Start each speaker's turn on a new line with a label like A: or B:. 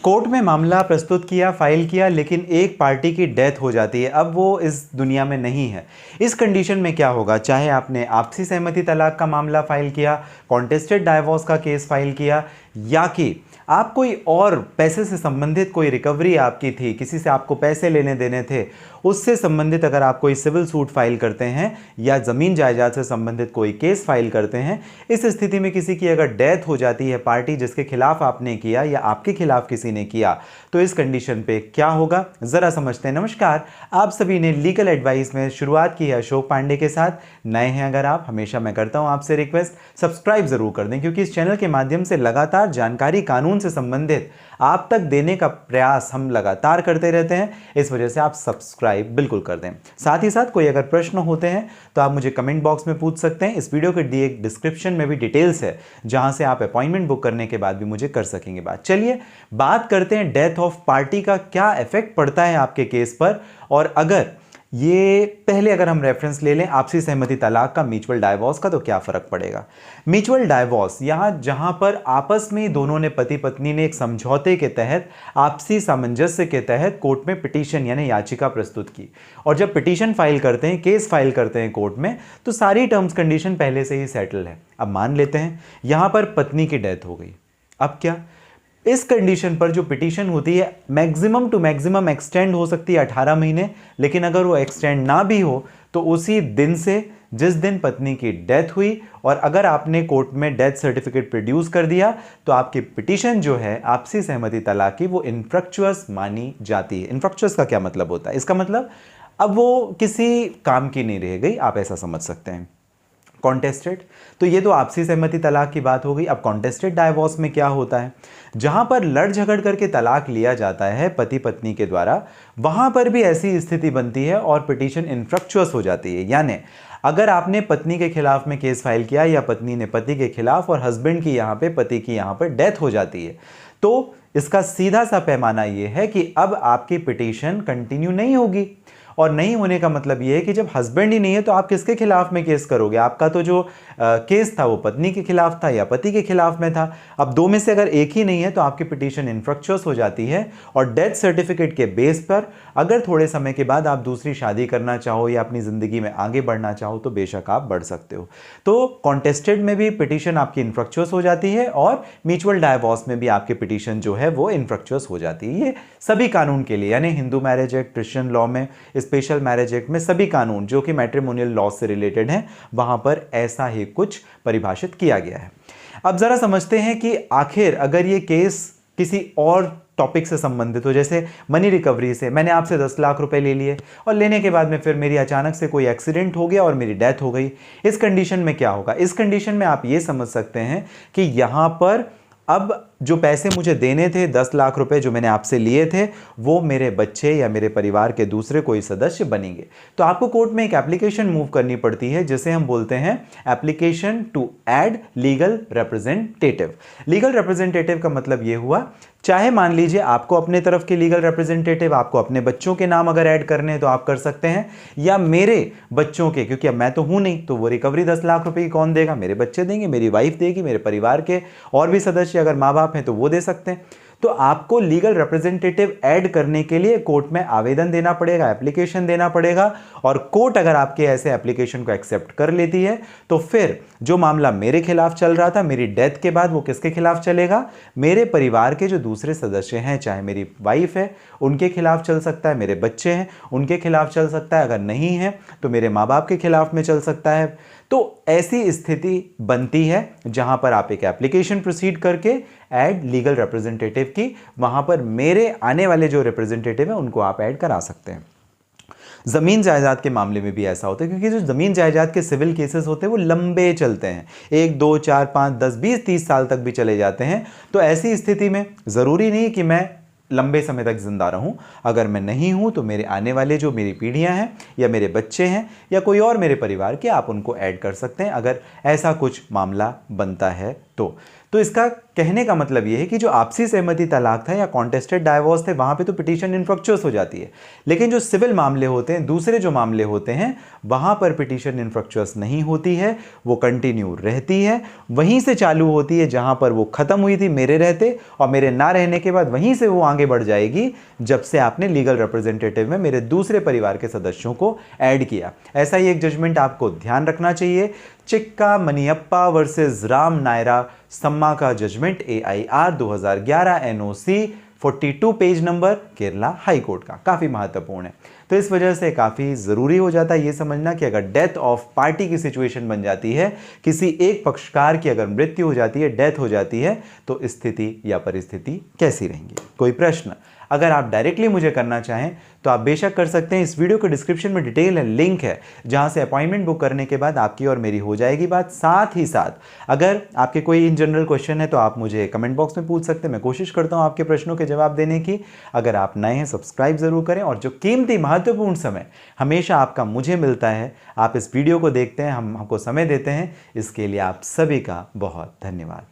A: Court में मामला प्रस्तुत किया, फाइल किया, लेकिन एक पार्टी की डेथ हो जाती है, अब वो इस दुनिया में नहीं है। इस कंडीशन में क्या होगा, चाहे आपने आपसी सहमति तलाक का मामला फाइल किया, कॉन्टेस्टेड डाइवोर्स का केस फाइल किया, या कि आप कोई और पैसे से संबंधित कोई रिकवरी आपकी थी, किसी से आपको पैसे लेने देने थे, उससे संबंधित अगर आप कोई सिविल सूट फाइल करते हैं या ज़मीन जायदाद से संबंधित कोई केस फाइल करते हैं, इस स्थिति में किसी की अगर डेथ हो जाती है, पार्टी जिसके खिलाफ आपने किया या आपके खिलाफ किसी ने किया, तो इस कंडीशन पे क्या होगा, ज़रा समझते हैं। नमस्कार, आप सभी ने लीगल एडवाइस में शुरुआत की है अशोक पांडे के साथ। नए हैं अगर आप, हमेशा मैं करता हूं आपसे रिक्वेस्ट, सब्सक्राइब जरूर कर दें, क्योंकि इस चैनल के माध्यम से लगातार जानकारी कानून से संबंधित आप तक देने का प्रयास हम लगातार करते रहते हैं। इस वजह से आप सब्सक्राइब बिल्कुल कर दें। साथ ही साथ कोई अगर प्रश्न होते हैं तो आप मुझे कमेंट बॉक्स में पूछ सकते हैं। इस वीडियो के दिए डिस्क्रिप्शन में भी डिटेल्स है, जहां से आप अपॉइंटमेंट बुक करने के बाद भी मुझे कर सकेंगे बात। चलिए बात करते हैं डेथ ऑफ पार्टी का क्या इफेक्ट पड़ता है आपके केस पर, और अगर ये पहले अगर हम रेफरेंस ले लें आपसी सहमति तलाक का, म्यूचुअल डाइवोर्स का, तो क्या फर्क पड़ेगा। म्यूचुअल डाइवोर्स यहां जहां पर आपस में दोनों ने, पति पत्नी ने एक समझौते के तहत, आपसी सामंजस्य के तहत कोर्ट में पिटीशन यानी याचिका प्रस्तुत की, और जब पिटीशन फाइल करते हैं, केस फाइल करते हैं कोर्ट में, तो सारी टर्म्स कंडीशन पहले से ही सेटल है। अब मान लेते हैं यहां पर पत्नी की डेथ हो गई, अब क्या, इस कंडीशन पर जो पिटीशन होती है मैक्सिमम टू मैक्सिमम एक्सटेंड हो सकती है 18 महीने, लेकिन अगर वो एक्सटेंड ना भी हो तो उसी दिन से जिस दिन पत्नी की डेथ हुई, और अगर आपने कोर्ट में डेथ सर्टिफिकेट प्रोड्यूस कर दिया, तो आपकी पिटीशन जो है आपसी सहमति तलाक की, वो इनफ्रक्चुअस मानी जाती है। इनफ्रक्चुअस का क्या मतलब होता है, इसका मतलब अब वो किसी काम की नहीं रह गई, आप ऐसा समझ सकते हैं। कॉन्टेस्टेड, तो ये तो आपसी सहमति तलाक की बात हो गई। अब कॉन्टेस्टेड डाइवोर्स में क्या होता है, जहां पर लड़ झगड़ करके तलाक लिया जाता है पति पत्नी के द्वारा, वहां पर भी ऐसी स्थिति बनती है और पिटीशन इनफ्रक्चुअस हो जाती है। यानी अगर आपने पत्नी के खिलाफ में केस फाइल किया या पत्नी ने पति के खिलाफ, और हस्बैंड की यहां पे, पति की यहां पर डेथ हो जाती है, तो इसका सीधा सा पैमाना यह है कि अब आपकी पिटीशन कंटिन्यू नहीं होगी। और नहीं होने का मतलब यह है कि जब हस्बैंड ही नहीं है तो आप किसके खिलाफ में केस करोगे। आपका तो जो केस था वो पत्नी के खिलाफ था या पति के खिलाफ में था। अब दो में से अगर एक ही नहीं है तो आपकी पिटीशन इनफ्रक्चुअस हो जाती है, और डेथ सर्टिफिकेट के बेस पर अगर थोड़े समय के बाद आप दूसरी शादी करना चाहो या अपनी जिंदगी में आगे बढ़ना चाहो तो बेशक आप बढ़ सकते हो। तो कॉन्टेस्टेड में भी पिटीशन आपकी इनफ्रक्चुअस हो जाती है, और म्यूचुअल डाइवोर्स में भी आपकी पिटीशन जो है वो इनफ्रक्चुअस हो जाती है। ये सभी कानून के लिए, यानी Hindu marriage act, Christian law में, स्पेशल मैरिज एक्ट में, सभी कानून जो कि मैट्रिमोनियल लॉ से रिलेटेड हैं, वहां पर ऐसा ही कुछ परिभाषित किया गया है। अब जरा समझते हैं कि आखिर अगर ये केस किसी और टॉपिक से संबंधित हो, जैसे मनी रिकवरी से, मैंने आपसे 10 लाख रुपए ले लिए और लेने के बाद में फिर मेरी अचानक से कोई एक्सीडेंट हो गया और मेरी डेथ हो गई, इस कंडीशन में क्या होगा। इस कंडीशन में आप ये समझ सकते हैं कि यहां पर अब जो पैसे मुझे देने थे, 10 लाख रुपए जो मैंने आपसे लिए थे, वो मेरे बच्चे या मेरे परिवार के दूसरे कोई सदस्य बनेंगे। तो आपको कोर्ट में एक एप्लीकेशन मूव करनी पड़ती है, जिसे हम बोलते हैं application to add legal representative. Legal representative का मतलब ये हुआ, चाहे मान लीजिए आपको अपने तरफ के लीगल रिप्रेजेंटेटिव, आपको अपने बच्चों के नाम अगर ऐड करने हैं तो आप कर सकते हैं, या मेरे बच्चों के, क्योंकि अब मैं तो हूं नहीं, तो वो रिकवरी 10 लाख रुपए की कौन देगा, मेरे बच्चे देंगे, मेरी वाइफ देगी, मेरे परिवार के और भी सदस्य अगर माँ बाप हैं तो वो दे सकते हैं। तो आपको लीगल रिप्रेजेंटेटिव ऐड करने के लिए कोर्ट में आवेदन देना पड़ेगा, एप्लीकेशन देना पड़ेगा, और कोर्ट अगर आपके ऐसे एप्लीकेशन को एक्सेप्ट कर लेती है तो फिर जो मामला मेरे खिलाफ चल रहा था, मेरी डेथ के बाद, वो किसके खिलाफ चलेगा, मेरे परिवार के जो दूसरे सदस्य हैं, चाहे मेरी वाइफ है उनके खिलाफ चल सकता है, मेरे बच्चे हैं उनके खिलाफ चल सकता है, अगर नहीं है तो मेरे माँ बाप के खिलाफ में चल सकता है। तो ऐसी स्थिति बनती है जहां पर आप एक एप्लीकेशन प्रोसीड करके ऐड लीगल रिप्रेजेंटेटिव की, वहां पर मेरे आने वाले जो रिप्रेजेंटेटिव हैं उनको आप ऐड करा सकते हैं। जमीन जायदाद के मामले में भी ऐसा होता है, क्योंकि जो जमीन जायदाद के सिविल केसेस होते हैं वो लंबे चलते हैं, 1, 2, 4, 5, 10, 20, 30 साल तक भी चले जाते हैं। तो ऐसी स्थिति में जरूरी नहीं कि मैं लंबे समय तक जिंदा रहूं, अगर मैं नहीं हूं तो मेरे आने वाले जो मेरी पीढ़ियां हैं या मेरे बच्चे हैं या कोई और मेरे परिवार के, आप उनको ऐड कर सकते हैं अगर ऐसा कुछ मामला बनता है तो इसका कहने का मतलब यह है कि जो आपसी सहमति तलाक था या कॉन्टेस्टेड डाइवोर्स थे, वहां पे तो पिटीशन इनफ्रक्चुअस हो जाती है, लेकिन जो सिविल मामले होते हैं, दूसरे जो मामले होते हैं, वहां पर पिटीशन इनफ्रक्चुअस नहीं होती है, वो कंटिन्यू रहती है, वहीं से चालू होती है जहां पर वो खत्म हुई थी मेरे रहते, और मेरे ना रहने के बाद वहीं से वो आगे बढ़ जाएगी जब से आपने लीगल रिप्रेजेंटेटिव में मेरे दूसरे परिवार के सदस्यों को ऐड किया। ऐसा ही एक जजमेंट आपको ध्यान रखना चाहिए। चिक्का मनियप्पा वर्सेस राम नायरा सम्मा का judgment AIR 2011 NOC 42 page number, Kerala high court का, काफी महत्वपूर्ण है। तो इस वजह से काफी जरूरी हो जाता है यह समझना कि अगर डेथ ऑफ पार्टी की सिचुएशन बन जाती है, किसी एक पक्षकार की अगर मृत्यु हो जाती है, डेथ हो जाती है, तो स्थिति या परिस्थिति कैसी रहेंगी। कोई प्रश्न अगर आप डायरेक्टली मुझे करना चाहें तो आप बेशक कर सकते हैं। इस वीडियो के डिस्क्रिप्शन में डिटेल है, लिंक है, जहां से अपॉइंटमेंट बुक करने के बाद आपकी और मेरी हो जाएगी बात। साथ ही साथ अगर आपके कोई इन जनरल क्वेश्चन है तो आप मुझे कमेंट बॉक्स में पूछ सकते हैं, मैं कोशिश करता हूं आपके प्रश्नों के जवाब देने की। अगर आप नए हैं सब्सक्राइब जरूर करें, और जो कीमती महत्वपूर्ण समय हमेशा आपका मुझे मिलता है, आप इस वीडियो को देखते हैं, हमको समय देते हैं, इसके लिए आप सभी का बहुत धन्यवाद।